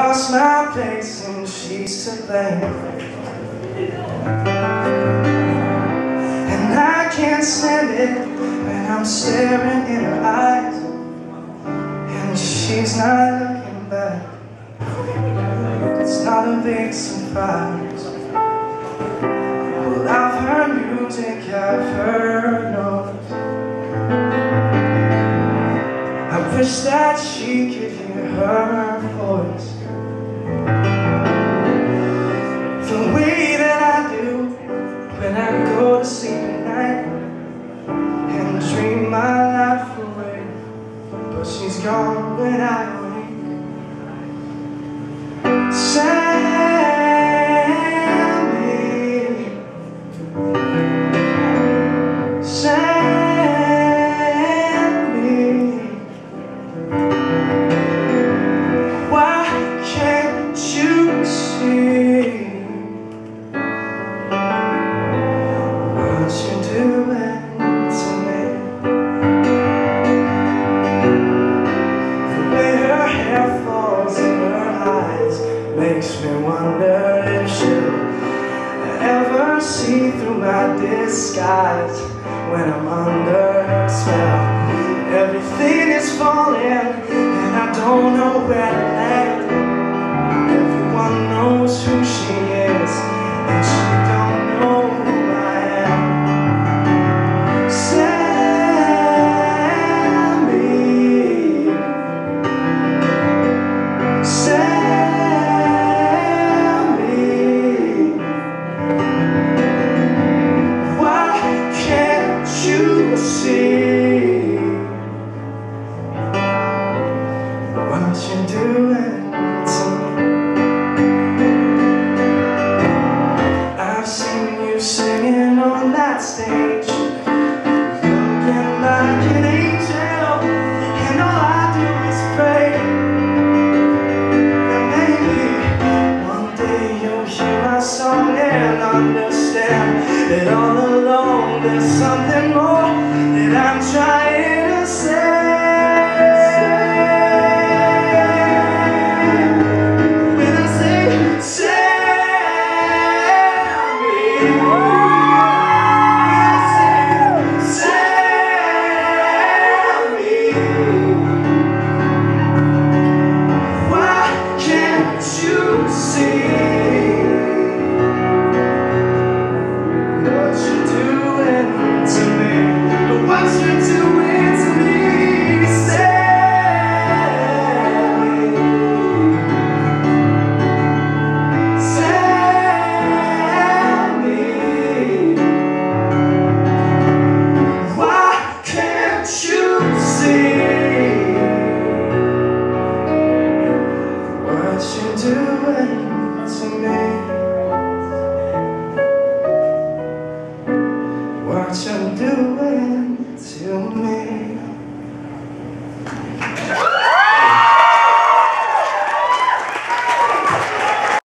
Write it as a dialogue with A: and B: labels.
A: lost my place and she's to blame. And I can't stand it when I'm staring in her eyes and she's not looking back. It's not a big surprise. Well, I've heard music, I've heard noise. I wish that she could hear her voice the way that I do when I go to sleep at night and dream my life away. But she's gone when I wake. Makes me wonder if she'll ever see through my disguise when I'm under her spell. Everything is falling and I don't know where to land. Everyone knows who she is and she don't know who I am. What you doing to me? I've seen you singing on that stage, looking like an angel, and all I do is pray that maybe one day you'll hear my song and understand that all along there's something more that I'm trying to say. What you doing to me?